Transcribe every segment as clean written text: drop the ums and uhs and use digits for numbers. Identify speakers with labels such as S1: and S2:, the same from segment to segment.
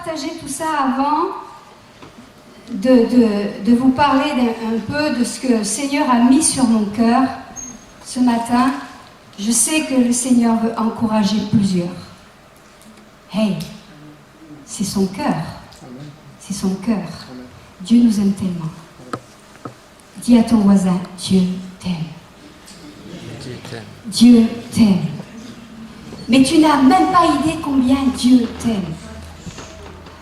S1: partager tout ça avant de vous parler un peu de ce que le Seigneur a mis sur mon cœur ce matin. Je sais que le Seigneur veut encourager plusieurs. Hey, c'est son cœur. C'est son cœur. Dieu nous aime tellement. Dis à ton voisin, Dieu t'aime. Dieu t'aime. Mais tu n'as même pas idée combien Dieu t'aime.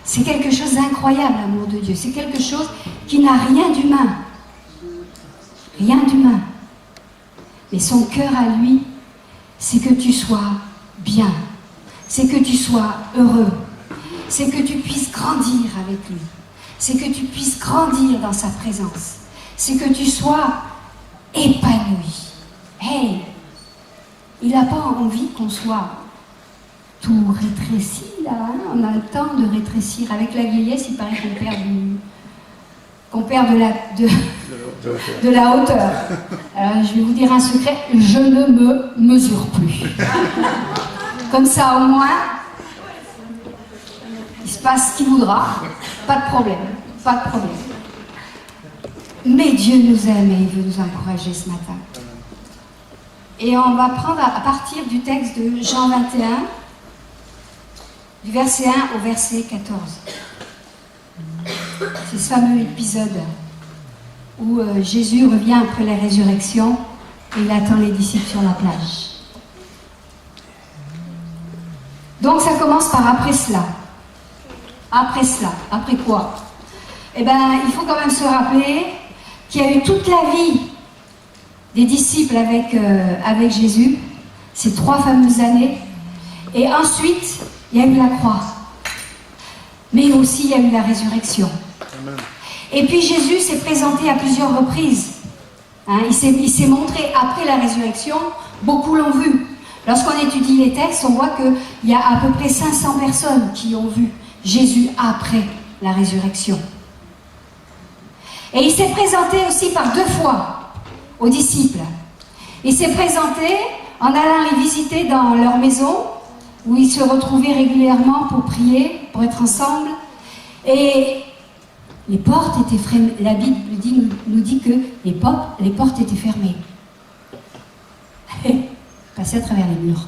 S1: C'est quelque chose d'incroyable, l'amour de Dieu. C'est quelque chose qui n'a rien d'humain. Rien d'humain. Mais son cœur à lui, c'est que tu sois bien. C'est que tu sois heureux. C'est que tu puisses grandir avec lui. C'est que tu puisses grandir dans sa présence. C'est que tu sois épanoui. Hey, il n'a pas envie qu'on soit tout rétréci, là. Hein? On a le temps de rétrécir. Avec la vieillesse, il paraît qu'on perd de la hauteur. Alors, je vais vous dire un secret, je ne me mesure plus. Comme ça, au moins, il se passe ce qu'il voudra. Pas de problème. Pas de problème. Mais Dieu nous aime et il veut nous encourager ce matin. Et on va prendre à partir du texte de Jean 21, du verset 1 au verset 14. C'est ce fameux épisode où Jésus revient après la résurrection et il attend les disciples sur la plage. Donc ça commence par après cela. Après cela. Après quoi? Eh bien, il faut quand même se rappeler qu'il y a eu toute la vie des disciples avec Jésus, ces 3 fameuses années. Et ensuite, il y a eu la croix. Mais aussi, il y a eu la résurrection. Amen. Et puis, Jésus s'est présenté à plusieurs reprises. Hein, il s'est montré après la résurrection. Beaucoup l'ont vu. Lorsqu'on étudie les textes, on voit qu'il y a à peu près 500 personnes qui ont vu Jésus après la résurrection. Et il s'est présenté aussi par 2 fois aux disciples. Il s'est présenté en allant les visiter dans leur maison, où ils se retrouvaient régulièrement pour prier, pour être ensemble. Et les portes étaient fermées. La Bible nous dit que les portes étaient fermées. Passé à travers les murs.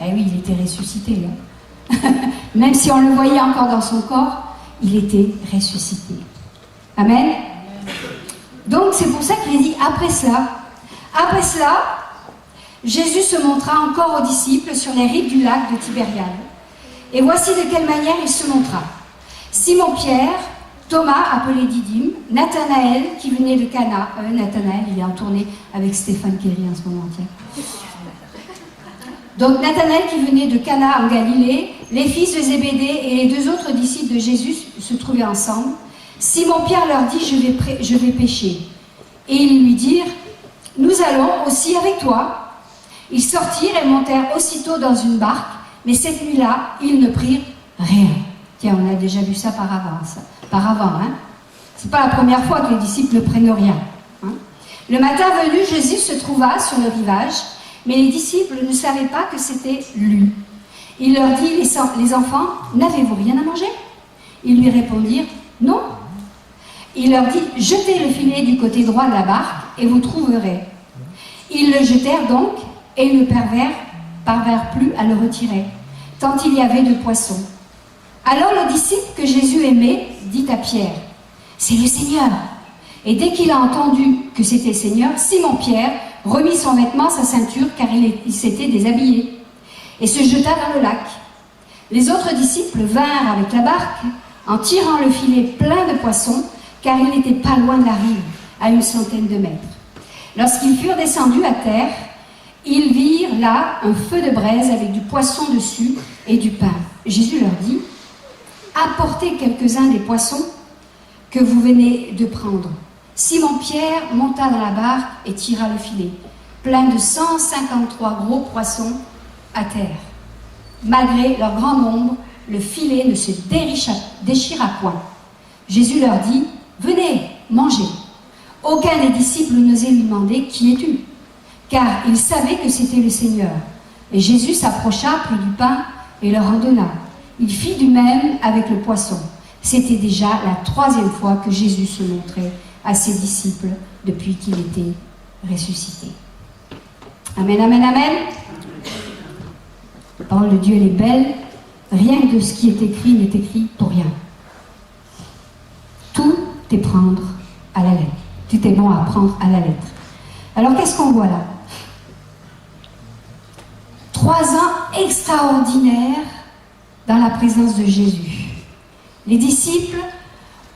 S1: Eh oui, il était ressuscité. Hein. Même si on le voyait encore dans son corps, il était ressuscité. Amen. Donc c'est pour ça qu'il est dit après cela, Jésus se montra encore aux disciples sur les rives du lac de Tibériade. Et voici de quelle manière il se montra. Simon-Pierre, Thomas appelé Didyme, Nathanaël qui venait de Cana. Nathanaël, il est en tournée avec Stéphane Kerry en ce moment. Tiens. Donc Nathanaël qui venait de Cana en Galilée, les fils de Zébédée et les 2 autres disciples de Jésus se trouvaient ensemble. Simon-Pierre leur dit, je vais pêcher. Et ils lui dirent, nous allons aussi avec toi. Ils sortirent et montèrent aussitôt dans une barque, mais cette nuit-là, ils ne prirent rien. Tiens, on a déjà vu ça par avant, hein. C'est pas la première fois que les disciples ne prennent rien. Hein. Le matin venu, Jésus se trouva sur le rivage, mais les disciples ne savaient pas que c'était lui. Il leur dit, les enfants, n'avez-vous rien à manger? Ils lui répondirent, non. Il leur dit, jetez le filet du côté droit de la barque et vous trouverez. Ils le jetèrent donc et ne parvinrent plus à le retirer, tant il y avait de poissons. Alors le disciple que Jésus aimait dit à Pierre, c'est le Seigneur. Et dès qu'il a entendu que c'était le Seigneur, Simon-Pierre remit son vêtement, sa ceinture, car il s'était déshabillé, et se jeta dans le lac. Les autres disciples vinrent avec la barque, en tirant le filet plein de poissons, car il n'était pas loin de la rive, à 100 de mètres. Lorsqu'ils furent descendus à terre, ils virent là un feu de braise avec du poisson dessus et du pain. Jésus leur dit, apportez quelques-uns des poissons que vous venez de prendre. Simon-Pierre monta dans la barque et tira le filet, plein de 153 gros poissons à terre. Malgré leur grand nombre, le filet ne se déchira point. Jésus leur dit, venez, mangez. Aucun des disciples n'osait lui demander, qui es-tu? Car il savait que c'était le Seigneur. Et Jésus s'approcha, prit du pain et leur en donna. Il fit du même avec le poisson. C'était déjà la 3e fois que Jésus se montrait à ses disciples depuis qu'il était ressuscité. Amen, amen, amen. La parole de Dieu, elle est belle. Rien de ce qui est écrit n'est écrit pour rien. Tout est prendre à la lettre. Tout est bon à prendre à la lettre. Alors, qu'est-ce qu'on voit là? 3 ans extraordinaires dans la présence de Jésus. Les disciples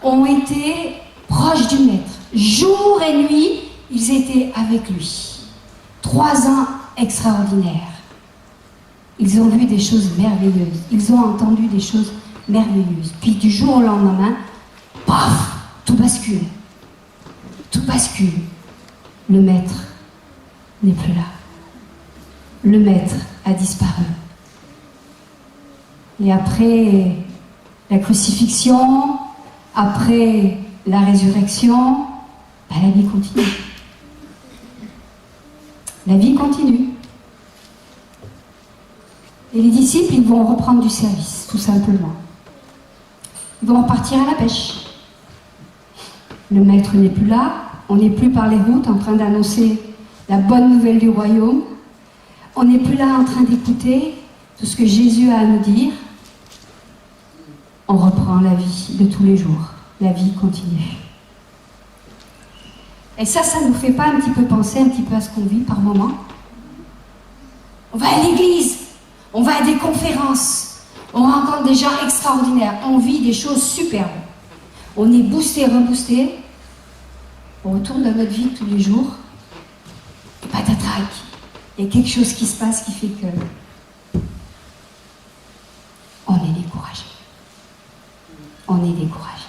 S1: ont été proches du Maître. Jour et nuit, ils étaient avec lui. 3 ans extraordinaires. Ils ont vu des choses merveilleuses. Ils ont entendu des choses merveilleuses. Puis du jour au lendemain, paf, tout bascule. Tout bascule. Le Maître n'est plus là. Le Maître a disparu. Et après la crucifixion, après la résurrection, la vie continue. La vie continue. Et les disciples, ils vont reprendre du service, tout simplement. Ils vont partir à la pêche. Le Maître n'est plus là. On n'est plus par les routes en train d'annoncer la bonne nouvelle du royaume. On n'est plus là en train d'écouter tout ce que Jésus a à nous dire. On reprend la vie de tous les jours. La vie continue. Et ça nous fait pas un petit peu penser un petit peu à ce qu'on vit par moment? On va à l'église, on va à des conférences, on rencontre des gens extraordinaires, on vit des choses superbes. On est boosté, reboosté. On retourne dans notre vie tous les jours. Et patatrac. Il y a quelque chose qui se passe qui fait que on est découragé. On est découragé.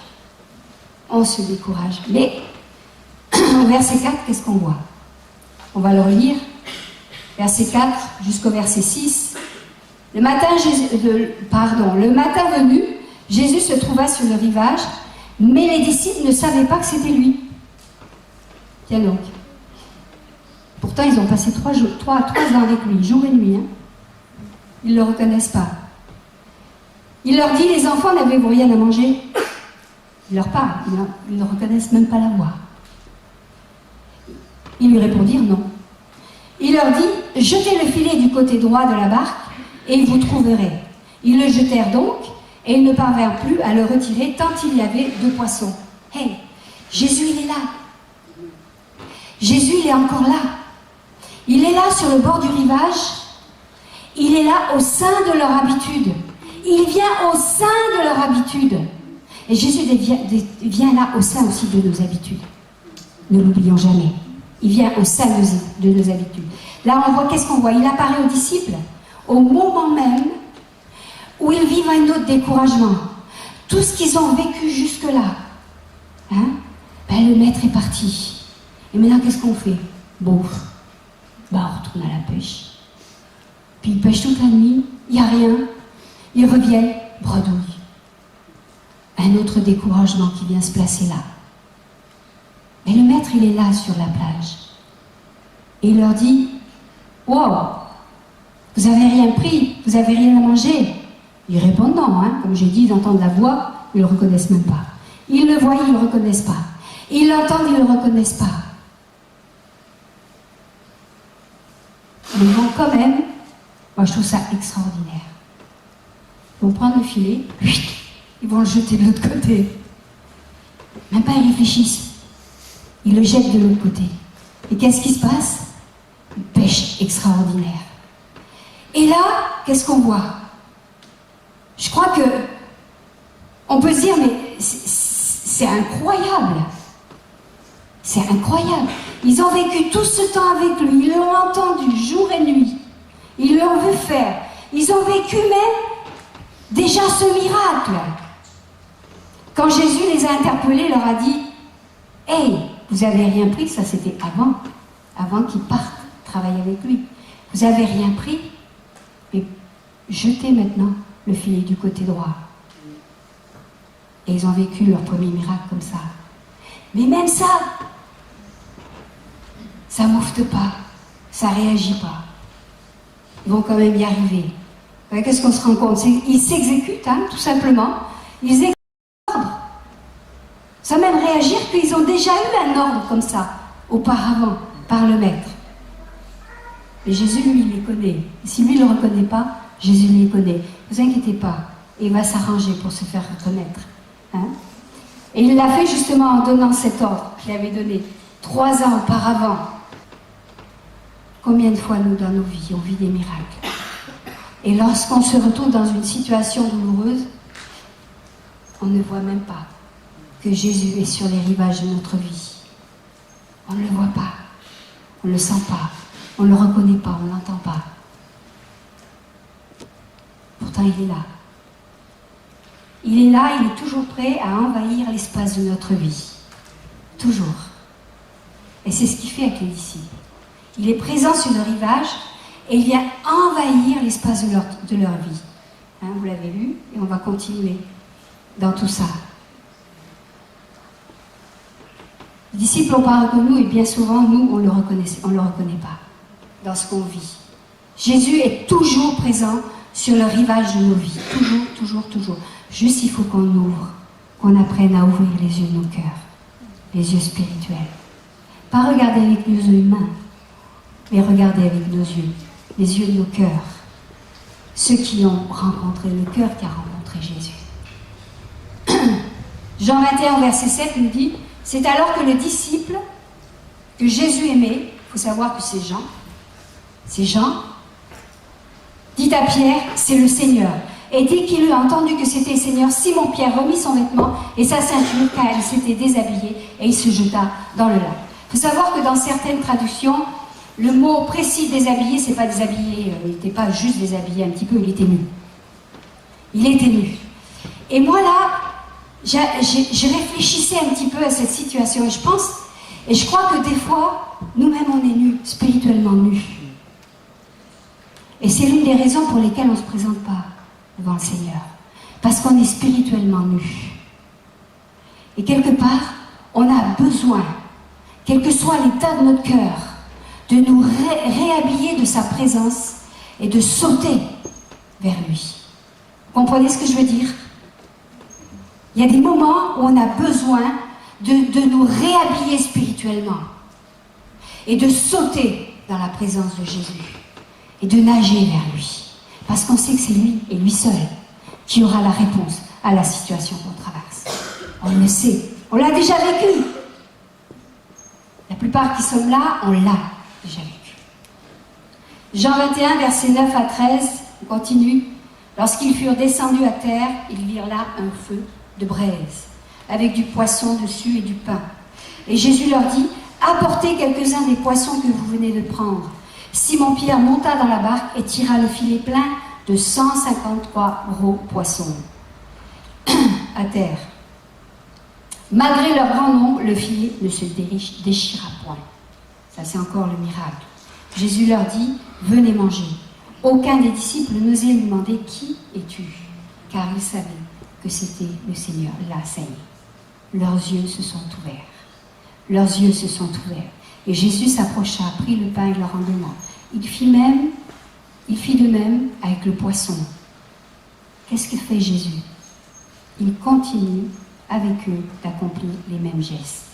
S1: On se décourage. Mais au verset 4, qu'est-ce qu'on voit? On va le relire. Verset 4 jusqu'au verset 6. Le matin venu, Jésus se trouva sur le rivage, mais les disciples ne savaient pas que c'était lui. Tiens donc. Pourtant, ils ont passé 3 ans avec lui, jour et nuit. Ils ne le reconnaissent pas. Il leur dit, les enfants, n'avez-vous rien à manger? Il leur parle, ils ne reconnaissent même pas la voix. Ils lui répondirent non. Il leur dit, jetez le filet du côté droit de la barque et vous trouverez. Ils le jetèrent donc et ils ne parvinrent plus à le retirer tant il y avait 2 poissons. Hey, Jésus, il est là. Jésus, il est encore là. Il est là sur le bord du rivage. Il est là au sein de leur habitude. Il vient au sein de leur habitude. Et Jésus vient là au sein aussi de nos habitudes. Ne l'oublions jamais. Il vient au sein de nos habitudes. Là, on voit, qu'est-ce qu'on voit? Il apparaît aux disciples au moment même où ils vivent un autre découragement. Tout ce qu'ils ont vécu jusque-là. Le Maître est parti. Et maintenant, qu'est-ce qu'on fait? On retourne à la pêche. Puis ils pêchent toute la nuit, il n'y a rien. Ils reviennent, bredouille. Un autre découragement qui vient se placer là. Et le Maître, il est là sur la plage. Et il leur dit, « Wow, vous n'avez rien pris, vous n'avez rien à manger ?» Ils répondent non, comme j'ai dit, ils entendent la voix, ils ne le reconnaissent même pas. Ils le voient, ils ne le reconnaissent pas. Ils l'entendent, ils ne le reconnaissent pas. Mais ils vont quand même, moi je trouve ça extraordinaire. Ils vont prendre le filet, ils vont le jeter de l'autre côté. Même pas ils réfléchissent. Ils le jettent de l'autre côté. Et qu'est-ce qui se passe? Une pêche extraordinaire. Et là, qu'est-ce qu'on voit? Je crois que on peut se dire, mais c'est incroyable. C'est incroyable. Ils ont vécu tout ce temps avec lui. Ils l'ont entendu jour et nuit. Ils l'ont vu faire. Ils ont vécu même déjà ce miracle. Quand Jésus les a interpellés, il leur a dit, « Hey, vous n'avez rien pris ?» Ça, c'était avant qu'ils partent travailler avec lui. « Vous n'avez rien pris, mais jetez maintenant le filet du côté droit. » Et ils ont vécu leur premier miracle comme ça. Mais même ça moufte pas, ça réagit pas. Ils vont quand même y arriver. Qu'est-ce qu'on se rend compte? Ils s'exécutent, hein, tout simplement. Ils exécutent l'ordre. Ça même réagir qu'ils ont déjà eu un ordre comme ça, auparavant, par le maître. Et Jésus, lui, il les connaît. Et si lui ne le reconnaît pas, Jésus les connaît. Ne vous inquiétez pas, il va s'arranger pour se faire reconnaître. Hein? Et il l'a fait justement en donnant cet ordre qu'il avait donné 3 ans auparavant. Combien de fois, nous, dans nos vies, on vit des miracles? Et lorsqu'on se retrouve dans une situation douloureuse, on ne voit même pas que Jésus est sur les rivages de notre vie. On ne le voit pas, on ne le sent pas, on ne le reconnaît pas, on ne l'entend pas. Pourtant, il est là. Il est là, il est toujours prêt à envahir l'espace de notre vie. Toujours. Et c'est ce qu'il fait avec les disciples. Il est présent sur le rivage et il vient envahir l'espace de leur vie. Hein, vous l'avez lu, et on va continuer dans tout ça. Les disciples ont parlé de nous et bien souvent, nous, on ne le reconnaît pas dans ce qu'on vit. Jésus est toujours présent sur le rivage de nos vies. Toujours, toujours, toujours. Juste, il faut qu'on ouvre, qu'on apprenne à ouvrir les yeux de nos cœurs, les yeux spirituels. Pas regarder avec nos yeux humains, mais regarder avec nos yeux, les yeux de nos cœurs. Ceux qui ont rencontré le cœur qui a rencontré Jésus. Jean 21, verset 7 nous dit: c'est alors que le disciple que Jésus aimait, il faut savoir que c'est Jean, dit à Pierre, c'est le Seigneur. Et dès qu'il eut entendu que c'était le Seigneur, Simon-Pierre remit son vêtement et sa ceinture, car il s'était déshabillé, et il se jeta dans le lac. Il faut savoir que dans certaines traductions, le mot précis déshabillé, c'est pas déshabillé, il n'était pas juste déshabillé un petit peu, il était nu. Il était nu. Et moi là, je réfléchissais un petit peu à cette situation et je crois que des fois, nous-mêmes on est nus, spirituellement nus. Et c'est l'une des raisons pour lesquelles on ne se présente pas devant le Seigneur. Parce qu'on est spirituellement nus. Et quelque part, on a besoin, quel que soit l'état de notre cœur, de nous réhabiller de sa présence et de sauter vers lui. Vous comprenez ce que je veux dire? Il y a des moments où on a besoin de nous réhabiller spirituellement et de sauter dans la présence de Jésus et de nager vers lui. Parce qu'on sait que c'est lui et lui seul qui aura la réponse à la situation qu'on traverse. On le sait, on l'a déjà vécu. La plupart qui sommes là, on l'a déjà vécu. Jean 21, versets 9 à 13, on continue. Lorsqu'ils furent descendus à terre, ils virent là un feu de braise, avec du poisson dessus et du pain. Et Jésus leur dit: apportez quelques-uns des poissons que vous venez de prendre. Simon-Pierre monta dans la barque et tira le filet plein de 153 gros poissons à terre. Malgré leur grand nombre, le filet ne se déchira point. Ça, c'est encore le miracle. Jésus leur dit: venez manger. Aucun des disciples n'osait lui demander: qui es-tu? Car ils savaient que c'était le Seigneur. Là, ça y est. Leurs yeux se sont ouverts. Leurs yeux se sont ouverts. Et Jésus s'approcha, prit le pain et leur en donna. Il fit de même avec le poisson. Qu'est-ce que fait Jésus? Il continue avec eux d'accomplir les mêmes gestes.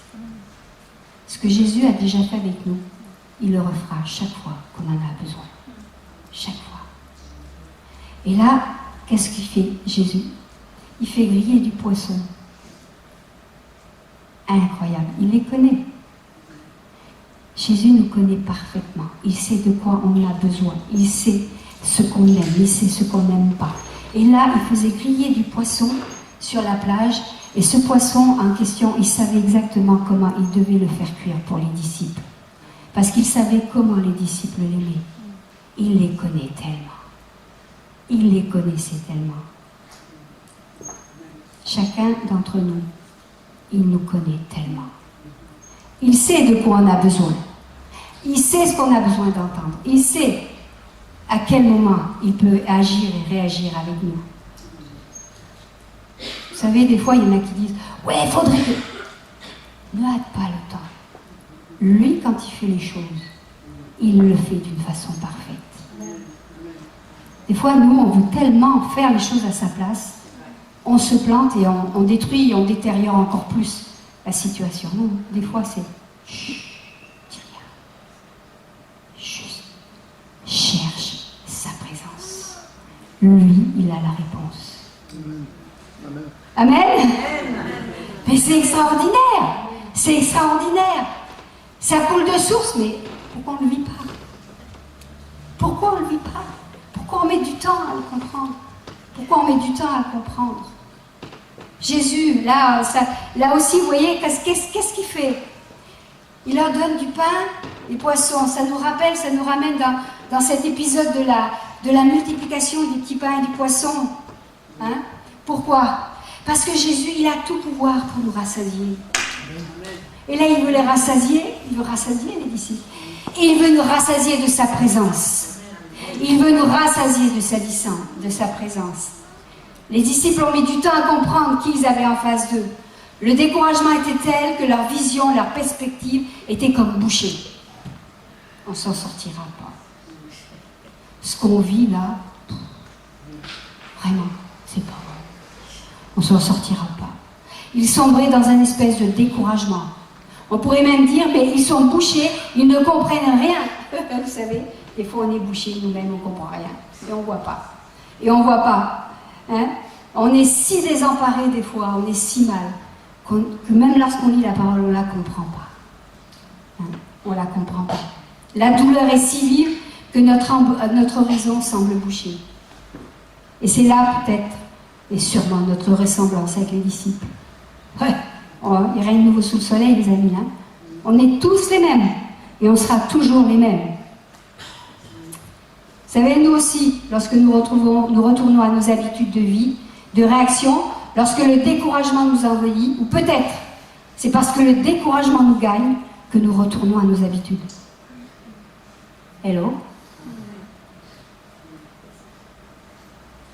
S1: Ce que Jésus a déjà fait avec nous, il le refera chaque fois qu'on en a besoin. Chaque fois. Et là, qu'est-ce qu'il fait Jésus? Il fait griller du poisson. Incroyable. Il les connaît. Jésus nous connaît parfaitement. Il sait de quoi on a besoin. Il sait ce qu'on aime. Il sait ce qu'on n'aime pas. Et là, il faisait griller du poisson sur la plage. Et ce poisson en question, il savait exactement comment il devait le faire cuire pour les disciples. Parce qu'il savait comment les disciples l'aimaient. Il les connaît tellement. Il les connaissait tellement. Chacun d'entre nous, il nous connaît tellement. Il sait de quoi on a besoin. Il sait ce qu'on a besoin d'entendre. Il sait à quel moment il peut agir et réagir avec nous. Vous savez, des fois, il y en a qui disent « Ouais, il faudrait que... » Ne hâte pas le temps. Lui, quand il fait les choses, il le fait d'une façon parfaite. Des fois, nous, on veut tellement faire les choses à sa place, on se plante et on détruit, on détériore encore plus la situation. Non, des fois, c'est chut, dis rien. Juste cherche sa présence. Lui, il a la réponse. Amen. Amen. Mais c'est extraordinaire. C'est extraordinaire. Ça coule de source, mais pourquoi on ne le vit pas? Pourquoi on ne le vit pas? Pourquoi on met du temps à le comprendre? Pourquoi on met du temps à le comprendre? Jésus, là aussi, vous voyez, qu'est-ce qu'il fait? Il leur donne du pain, des poissons. Ça nous ramène dans cet épisode de la multiplication des petits pains et des poissons. Hein? Pourquoi? Parce que Jésus, il a tout pouvoir pour nous rassasier. Et là, il veut les rassasier, il veut rassasier les disciples. Et il veut nous rassasier de sa présence. Il veut nous rassasier de sa présence. Les disciples ont mis du temps à comprendre qui ils avaient en face d'eux. Le découragement était tel que leur vision, leur perspective était comme bouchée. On ne s'en sortira pas. Ce qu'on vit là, vraiment, c'est pas bon. On ne s'en sortira pas. Ils sombraient dans une espèce de découragement. On pourrait même dire, mais ils sont bouchés, ils ne comprennent rien. Vous savez, des fois on est bouchés nous-mêmes, on ne comprend rien. Et on ne voit pas. Et on ne voit pas. Hein? On est si désemparés des fois, on est si mal, que même lorsqu'on lit la parole, on ne la comprend pas. Hein? On ne la comprend pas. La douleur est si vive que notre horizon semble bouché. Et c'est là peut-être, et sûrement, notre ressemblance avec les disciples. Ouais. Oh, il règne nouveau sous le soleil, les amis. Hein? On est tous les mêmes. Et on sera toujours les mêmes. Vous savez, nous aussi, lorsque nous retournons à nos habitudes de vie, de réaction, lorsque le découragement nous envahit, ou peut-être, c'est parce que le découragement nous gagne que nous retournons à nos habitudes. Hello?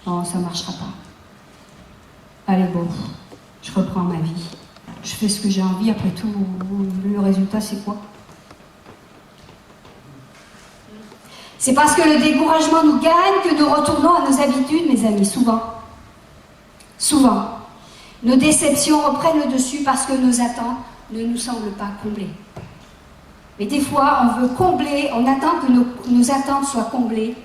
S1: Non, ça ne marchera pas. Allez, bon, je reprends ma vie. Je fais ce que j'ai envie, après tout, le résultat, c'est quoi? C'est parce que le découragement nous gagne que nous retournons à nos habitudes, mes amis, souvent. Souvent. Nos déceptions reprennent le dessus parce que nos attentes ne nous semblent pas comblées. Mais des fois, on veut combler, on attend que nos attentes soient comblées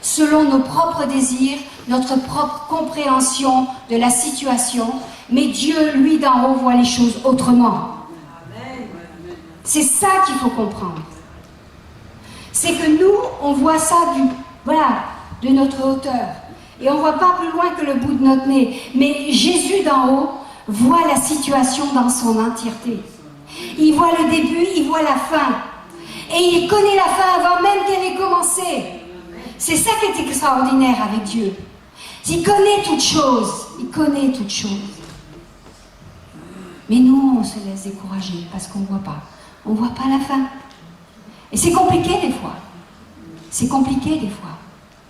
S1: selon nos propres désirs, notre propre compréhension de la situation. Mais Dieu, lui, d'en haut, voit les choses autrement. C'est ça qu'il faut comprendre. C'est que nous, on voit ça de notre hauteur. Et on ne voit pas plus loin que le bout de notre nez. Mais Jésus d'en haut voit la situation dans son entièreté. Il voit le début, il voit la fin. Et il connaît la fin avant même qu'elle ait commencé. C'est ça qui est extraordinaire avec Dieu. Il connaît toutes choses. Il connaît toutes choses. Mais nous, on se laisse décourager parce qu'on ne voit pas. On ne voit pas la fin. Et c'est compliqué des fois. C'est compliqué des fois.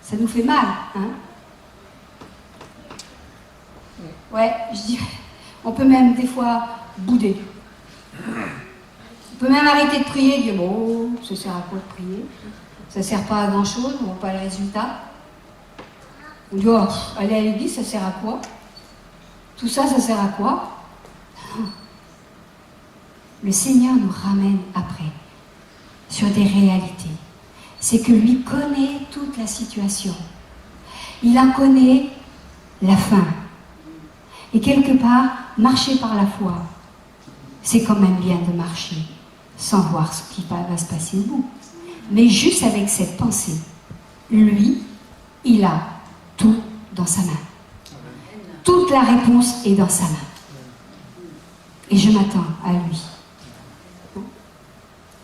S1: Ça nous fait mal, hein? Ouais, je dirais. On peut même des fois bouder. On peut même arrêter de prier et dire bon, ça sert à quoi de prier? Ça ne sert pas à grand chose, on ne voit pas le résultat. On dit oh, aller à l'église, ça sert à quoi? Tout ça, ça sert à quoi? Le Seigneur nous ramène après sur des réalités. C'est que lui connaît toute la situation. Il en connaît la fin. Et quelque part, marcher par la foi, c'est quand même bien de marcher sans voir ce qui va se passer au bout. Mais juste avec cette pensée, lui, il a tout dans sa main. Toute la réponse est dans sa main. Et je m'attends à lui. Le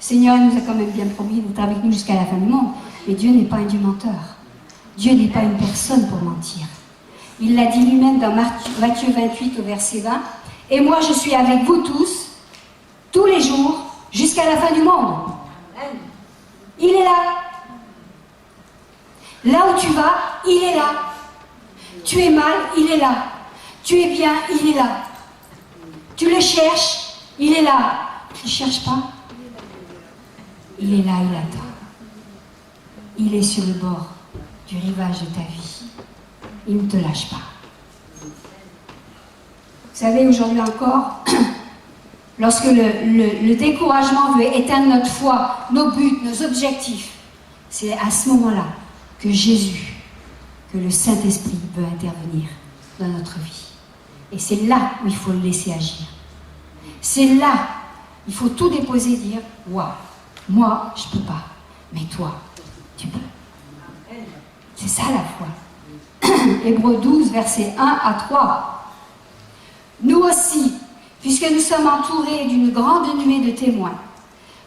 S1: Seigneur nous a quand même bien promis d'être avec nous jusqu'à la fin du monde. Mais Dieu n'est pas un Dieu menteur. Dieu n'est pas une personne pour mentir. Il l'a dit lui-même dans Matthieu 28 au verset 20. Et moi je suis avec vous tous les jours, jusqu'à la fin du monde. Il est là. Là où tu vas, il est là. Tu es mal, il est là. Tu es bien, il est là. Tu le cherches, il est là. Tu ne le cherches pas, il est là, il attend. Il est sur le bord du rivage de ta vie. Il ne te lâche pas. Vous savez, aujourd'hui encore, lorsque le découragement veut éteindre notre foi, nos buts, nos objectifs, c'est à ce moment-là que Jésus, que le Saint-Esprit veut intervenir dans notre vie. Et c'est là où il faut le laisser agir. C'est là, il faut tout déposer et dire, waouh, moi, je ne peux pas, mais toi, tu peux. C'est ça la foi. Hébreux 12, versets 1 à 3. Nous aussi, puisque nous sommes entourés d'une grande nuée de témoins,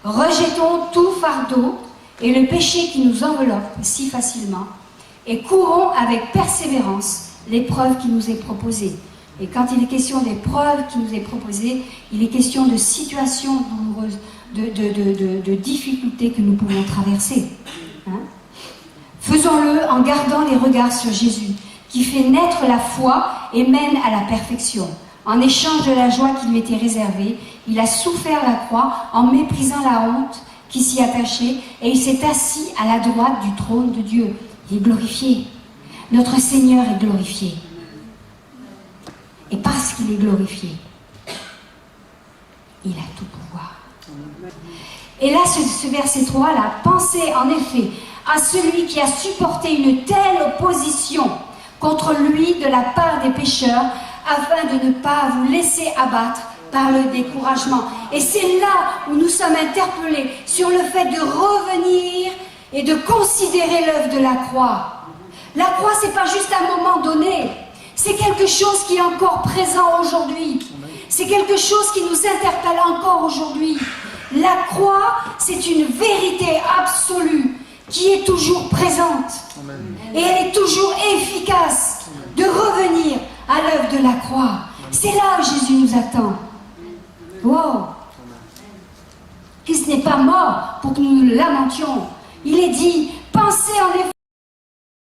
S1: rejetons tout fardeau et le péché qui nous enveloppe si facilement, et courons avec persévérance l'épreuve qui nous est proposée. Et quand il est question d'épreuve qui nous est proposée, il est question de situations douloureuses, de difficultés que nous pouvons traverser. Hein? Faisons-le en gardant les regards sur Jésus, qui fait naître la foi et mène à la perfection. En échange de la joie qui lui était réservée, il a souffert la croix en méprisant la honte qui s'y attachait, et il s'est assis à la droite du trône de Dieu. Il est glorifié. Notre Seigneur est glorifié. Et parce qu'il est glorifié, il a tout pouvoir. Et là, ce verset 3, là, pensez en effet à celui qui a supporté une telle opposition contre lui de la part des pécheurs, afin de ne pas vous laisser abattre par le découragement. Et c'est là où nous sommes interpellés sur le fait de revenir et de considérer l'œuvre de la croix. La croix, c'est pas juste un moment donné, c'est quelque chose qui est encore présent aujourd'hui. C'est quelque chose qui nous interpelle encore aujourd'hui. La croix, c'est une vérité absolue qui est toujours présente. Et elle est toujours efficace de revenir à l'œuvre de la croix. C'est là où Jésus nous attend. Wow! Christ n'est pas mort pour que nous le lamentions. Il est dit, pensez en effet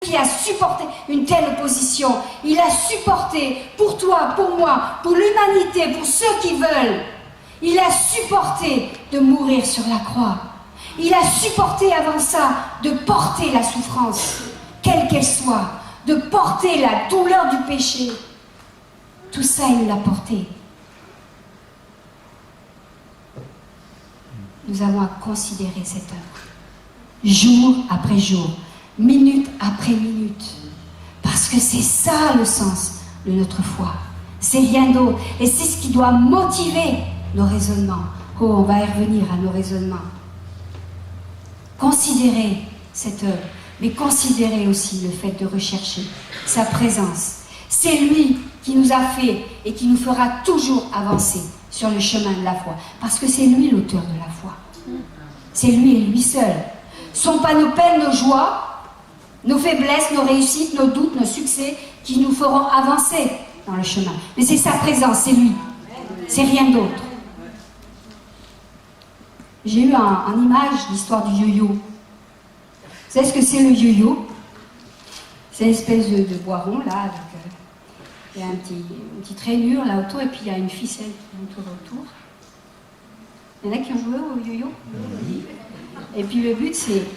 S1: qui a supporté une telle opposition. Il a supporté pour toi, pour moi, pour l'humanité, pour ceux qui veulent. Il a supporté de mourir sur la croix. Il a supporté avant ça de porter la souffrance, quelle qu'elle soit, de porter la douleur du péché. Tout ça, il l'a porté. Nous avons à considérer cette œuvre, jour après jour, minute après minute, parce que c'est ça le sens de notre foi. C'est rien d'autre. Et c'est ce qui doit motiver nos raisonnements. Oh, on va y revenir à nos raisonnements. Considérez cette œuvre, mais considérez aussi le fait de rechercher sa présence. C'est lui qui nous a fait et qui nous fera toujours avancer sur le chemin de la foi. Parce que c'est lui l'auteur de la foi. C'est lui et lui seul. Ce ne sont pas nos peines, nos joies, nos faiblesses, nos réussites, nos doutes, nos succès qui nous feront avancer dans le chemin. Mais c'est sa présence, c'est lui. C'est rien d'autre. J'ai eu en image l'histoire du yo-yo. Vous savez ce que c'est le yo-yo? C'est une espèce de bois rond, là, avec il y a une petite rainure là autour, et puis il y a une ficelle qui entoure autour. Il y en a qui ont joué au yo-yo? Et puis le but, c'est...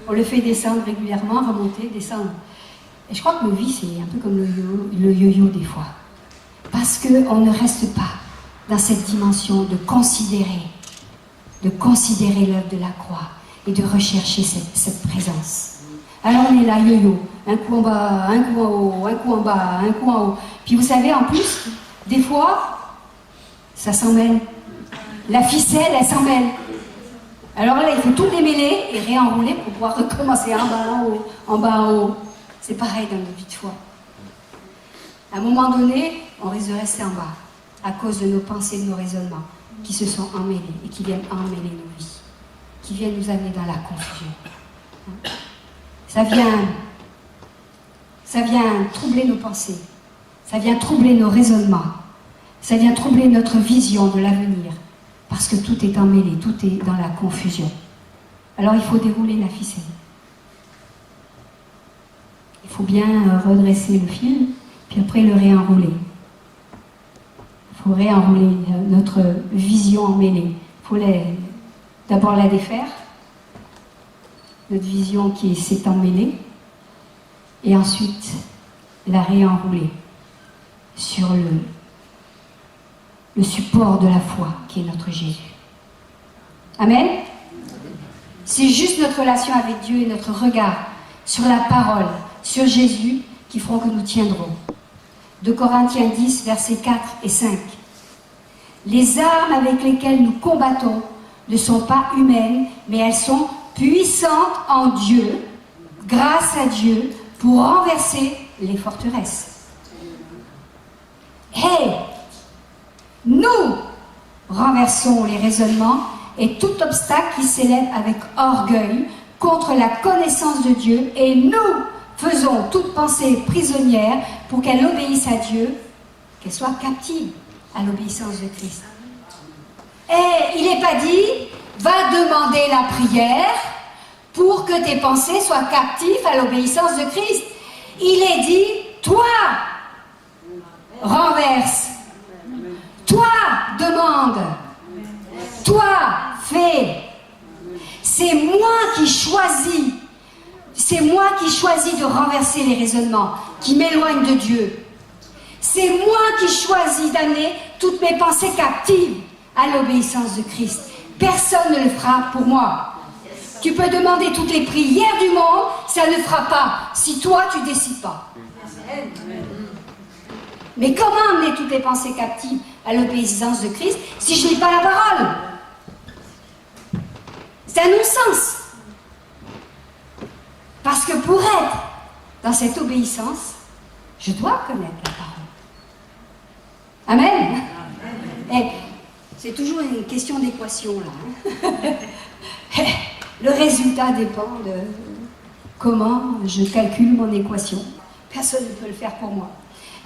S1: On le fait descendre régulièrement, remonter, descendre. Et je crois que nos vies, c'est un peu comme le yo-yo des fois. Parce qu'on ne reste pas dans cette dimension de considérer l'œuvre de la croix et de rechercher cette présence. Alors on est là, yo-yo, un coup en bas, un coup en haut, un coup en bas, un coup en haut. Puis vous savez, en plus, des fois, ça s'en mêle. La ficelle, elle s'en mêle. Alors là, il faut tout démêler et réenrouler pour pouvoir recommencer en bas, en haut, en bas, en haut. C'est pareil dans notre vie de foi. À un moment donné, on risque de rester en bas à cause de nos pensées, de nos raisonnements qui se sont emmêlés et qui viennent emmêler nos vies, qui viennent nous amener dans la confusion. Ça vient troubler nos pensées, ça vient troubler nos raisonnements, ça vient troubler notre vision de l'avenir, parce que tout est emmêlé, tout est dans la confusion. Alors il faut dérouler la ficelle. Il faut bien redresser le fil, puis après le réenrouler. Il faut réenrouler notre vision emmêlée. Il faut d'abord la défaire, notre vision qui s'est emmêlée, et ensuite la réenrouler sur le support de la foi qui est notre Jésus. Amen. C'est juste notre relation avec Dieu et notre regard sur la parole, sur Jésus, qui feront que nous tiendrons. 2 Corinthiens 10, versets 4 et 5. Les armes avec lesquelles nous combattons ne sont pas humaines, mais elles sont puissantes en Dieu, grâce à Dieu, pour renverser les forteresses. Hey! Nous renversons les raisonnements et tout obstacle qui s'élève avec orgueil contre la connaissance de Dieu, et nous faisons toute pensée prisonnière pour qu'elle obéisse à Dieu, qu'elle soit captive à l'obéissance de Christ. Et il n'est pas dit, va demander la prière pour que tes pensées soient captives à l'obéissance de Christ. Il est dit, toi, renverse. Toi, demande. Toi, fais. C'est moi qui choisis. C'est moi qui choisis de renverser les raisonnements qui m'éloignent de Dieu. C'est moi qui choisis d'amener toutes mes pensées captives à l'obéissance de Christ. Personne ne le fera pour moi. Tu peux demander toutes les prières du monde, ça ne le fera pas si toi tu ne décides pas. Mais comment amener toutes les pensées captives à l'obéissance de Christ si je ne lis pas la parole? C'est un non-sens. Parce que pour être dans cette obéissance, je dois connaître la parole. Amen. Et c'est toujours une question d'équation là. Le résultat dépend de comment je calcule mon équation. Personne ne peut le faire pour moi.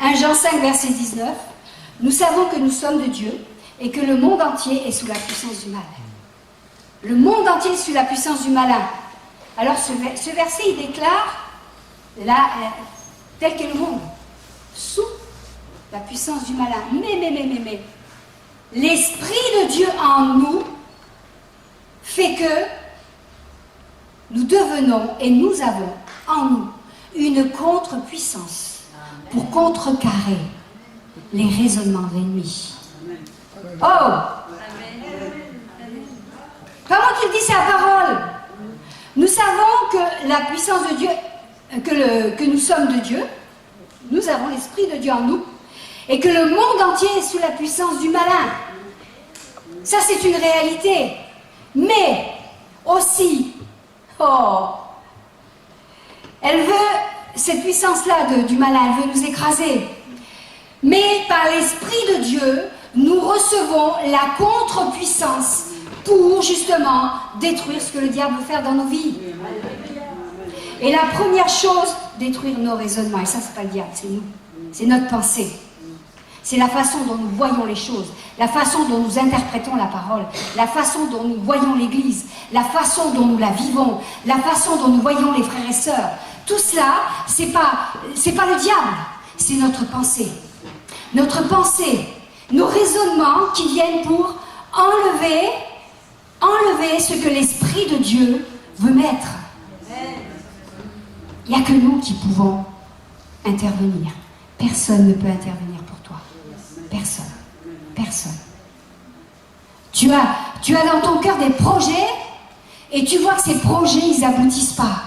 S1: 1 Jean 5, verset 19. Nous savons que nous sommes de Dieu et que le monde entier est sous la puissance du malin. Le monde entier est sous la puissance du malin. Alors ce verset, il déclare, là, tel qu'est le monde, sous la puissance du malin. Mais, l'Esprit de Dieu en nous fait que nous devenons et nous avons en nous une contre-puissance pour contrecarrer les raisonnements de l'ennemi. Oh! Comment tu dis sa parole? Nous savons que la puissance de Dieu, que nous sommes de Dieu, nous avons l'Esprit de Dieu en nous, et que le monde entier est sous la puissance du malin. Ça, c'est une réalité. Mais aussi, elle veut, cette puissance-là du malin, elle veut nous écraser. Mais par l'Esprit de Dieu, nous recevons la contre-puissance pour justement détruire ce que le diable veut faire dans nos vies. Et la première chose, détruire nos raisonnements. Et ça, c'est pas le diable, c'est nous. C'est notre pensée. C'est la façon dont nous voyons les choses, la façon dont nous interprétons la parole, la façon dont nous voyons l'Église, la façon dont nous la vivons, la façon dont nous voyons les frères et sœurs. Tout cela, c'est pas le diable, c'est notre pensée. Notre pensée, nos raisonnements qui viennent pour enlever ce que l'Esprit de Dieu veut mettre. Il n'y a que nous qui pouvons intervenir. Personne ne peut intervenir pour toi. Personne. Personne. Tu as dans ton cœur des projets et tu vois que ces projets, ils n'aboutissent pas.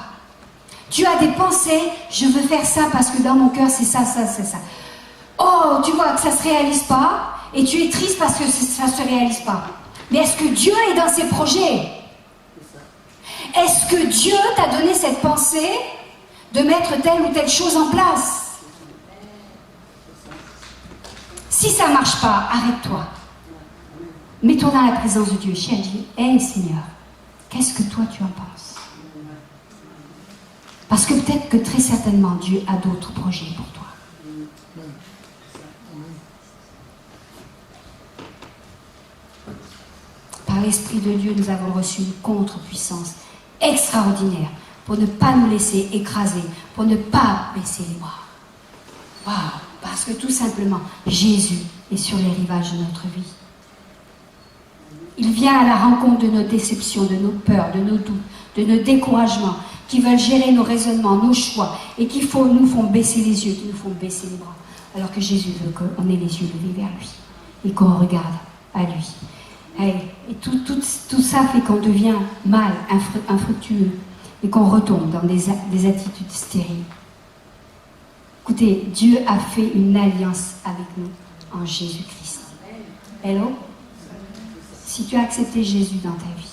S1: Tu as des pensées, je veux faire ça parce que dans mon cœur, c'est ça, ça, c'est ça. Oh, tu vois que ça ne se réalise pas et tu es triste parce que ça ne se réalise pas. Mais est-ce que Dieu est dans ses projets? Est-ce que Dieu t'a donné cette pensée de mettre telle ou telle chose en place? Si ça ne marche pas, arrête-toi. Mets-toi dans la présence de Dieu. Dis, hey Seigneur, qu'est-ce que toi tu en penses? Parce que peut-être que très certainement Dieu a d'autres projets pour toi. Par l'Esprit de Dieu, nous avons reçu une contre-puissance extraordinaire pour ne pas nous laisser écraser, pour ne pas baisser les bras. Waouh! Parce que tout simplement, Jésus est sur les rivages de notre vie. Il vient à la rencontre de nos déceptions, de nos peurs, de nos doutes, de nos découragements, qui veulent gérer nos raisonnements, nos choix, et qui nous font baisser les yeux, qui nous font baisser les bras. Alors que Jésus veut qu'on ait les yeux levés vers lui et qu'on regarde à lui. Et tout ça fait qu'on devient mal, infructueux, et qu'on retombe dans des attitudes stériles. Écoutez, Dieu a fait une alliance avec nous en Jésus-Christ. Hello? Si tu as accepté Jésus dans ta vie,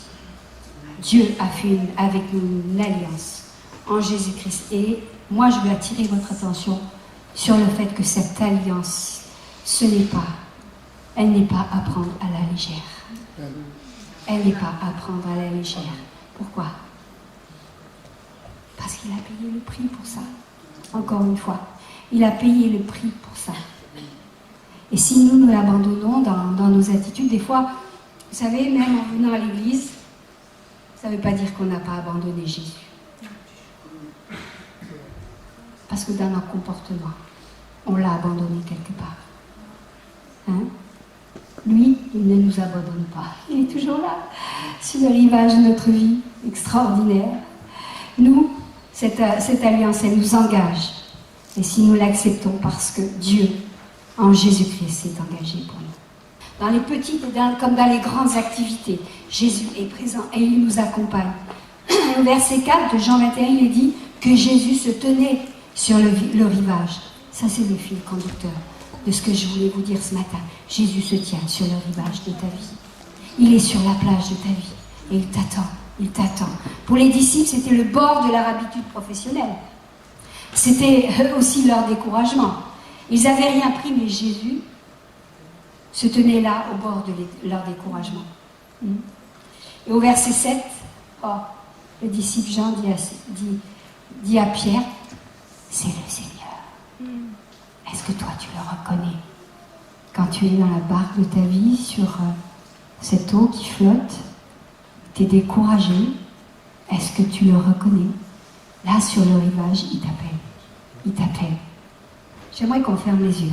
S1: Dieu a fait avec nous une alliance en Jésus-Christ. Et moi, je veux attirer votre attention sur le fait que cette alliance, elle n'est pas à prendre à la légère. Elle n'est pas à prendre à la légère. Pourquoi? Parce qu'il a payé le prix pour ça. Encore une fois, il a payé le prix pour ça. Et si nous l'abandonnons dans nos attitudes, des fois, vous savez, même en venant à l'église, ça ne veut pas dire qu'on n'a pas abandonné Jésus. Parce que dans notre comportement, on l'a abandonné quelque part. Hein? Lui, il ne nous abandonne pas. Il est toujours là, sur le rivage de notre vie, extraordinaire. Nous, cette alliance, elle nous engage. Et si nous l'acceptons, parce que Dieu, en Jésus-Christ, s'est engagé pour nous. Dans les petites comme dans les grandes activités, Jésus est présent et il nous accompagne. Au verset 4 de Jean 21, il est dit que Jésus se tenait sur le rivage. Ça, c'est le fil conducteur de ce que je voulais vous dire ce matin. Jésus se tient sur le rivage de ta vie. Il est sur la plage de ta vie et il t'attend. Il t'attend. Pour les disciples, c'était le bord de leur habitude professionnelle. C'était aussi leur découragement. Ils n'avaient rien pris, mais Jésus se tenait là au bord de leur découragement. Et au verset 7, le disciple Jean dit à Pierre, c'est le Seigneur. Est-ce que toi tu le reconnais? Quand tu es dans la barque de ta vie, sur cette eau qui flotte, tu es découragé, est-ce que tu le reconnais? Là sur le rivage, il t'appelle. Il t'appelle. J'aimerais qu'on ferme les yeux.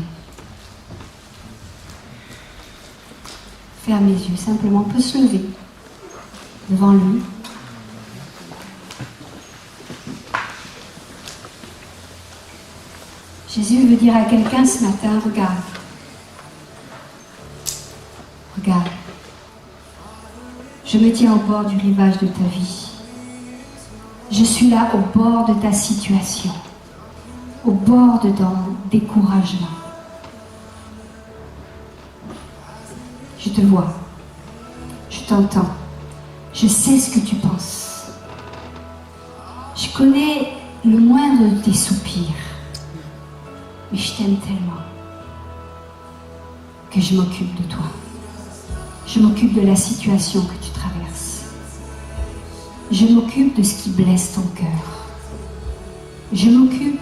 S1: Ferme les yeux, simplement, on peut se lever devant lui. Jésus veut dire à quelqu'un ce matin, regarde. Regarde. Je me tiens au bord du rivage de ta vie. Je suis là au bord de ta situation, au bord de ton découragement. Je te vois, je t'entends, je sais ce que tu penses. Je connais le moindre de tes soupirs, mais je t'aime tellement que je m'occupe de toi. Je m'occupe de la situation que tu traverses. Je m'occupe de ce qui blesse ton cœur. Je m'occupe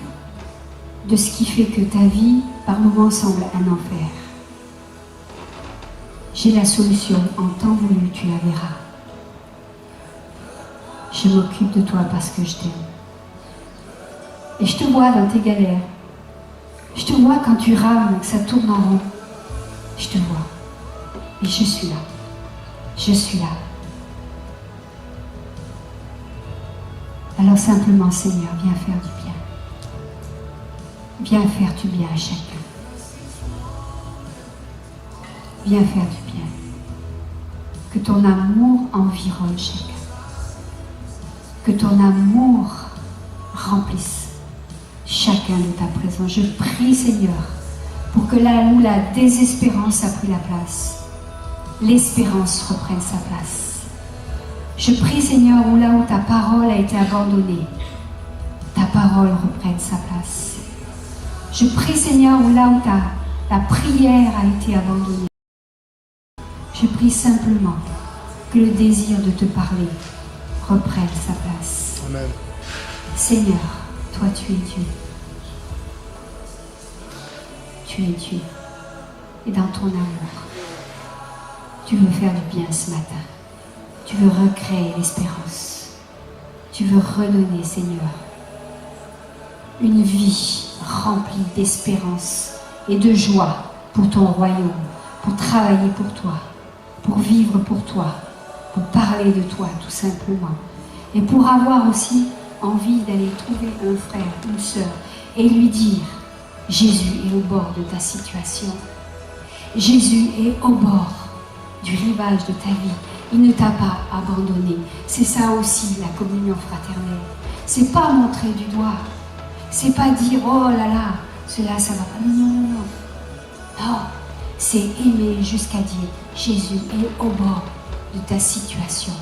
S1: de ce qui fait que ta vie, par moments, semble un enfer. J'ai la solution, en temps voulu, tu la verras. Je m'occupe de toi parce que je t'aime. Et je te vois dans tes galères. Je te vois quand tu rames, que ça tourne en rond. Je te vois. Et je suis là. Je suis là. Alors simplement, Seigneur, viens faire du bien. Viens faire du bien à chacun. Viens faire du bien. Que ton amour environne chacun. Que ton amour remplisse chacun de ta présence. Je prie, Seigneur, pour que là où la désespérance a pris la place, l'espérance reprenne sa place. Je prie, Seigneur, où là où ta parole a été abandonnée, ta parole reprenne sa place. Je prie, Seigneur, où là où la prière a été abandonnée, je prie simplement que le désir de te parler reprenne sa place.
S2: Amen.
S1: Seigneur, toi tu es Dieu. Tu es Dieu. Et dans ton amour, tu veux faire du bien ce matin. Tu veux recréer l'espérance. Tu veux redonner, Seigneur, une vie remplie d'espérance et de joie pour ton royaume, pour travailler pour toi, pour vivre pour toi, pour parler de toi tout simplement. Et pour avoir aussi envie d'aller trouver un frère, une sœur, et lui dire, Jésus est au bord de ta situation. Jésus est au bord du rivage de ta vie. Il ne t'a pas abandonné. C'est ça aussi la communion fraternelle. C'est pas montrer du doigt. C'est pas dire, oh là là, cela ça va pas. Non, non, non, non. Non, c'est aimer jusqu'à dire, Jésus est au bord de ta situation,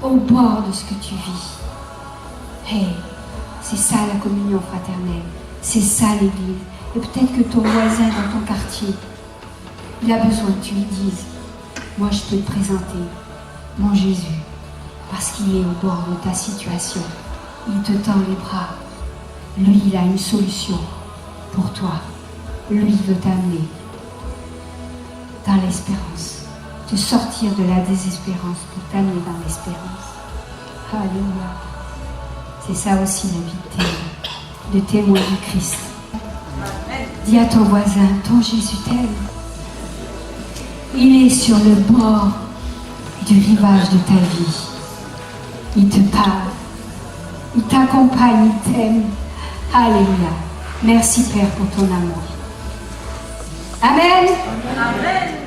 S1: au bord de ce que tu vis. Hey, c'est ça la communion fraternelle. C'est ça l'église. Et peut-être que ton voisin dans ton quartier, il a besoin que tu lui dises, moi je peux te présenter mon Jésus, parce qu'il est au bord de ta situation. Il te tend les bras. Lui, il a une solution pour toi. Lui veut t'amener dans l'espérance, te sortir de la désespérance pour t'amener dans l'espérance. Alléluia. C'est ça aussi la vie de témoin du Christ. Dis à ton voisin, ton Jésus t'aime. Il est sur le bord du rivage de ta vie. Il te parle. Il t'accompagne, il t'aime. Alléluia. Merci Père pour ton amour. Amen.
S2: Amen.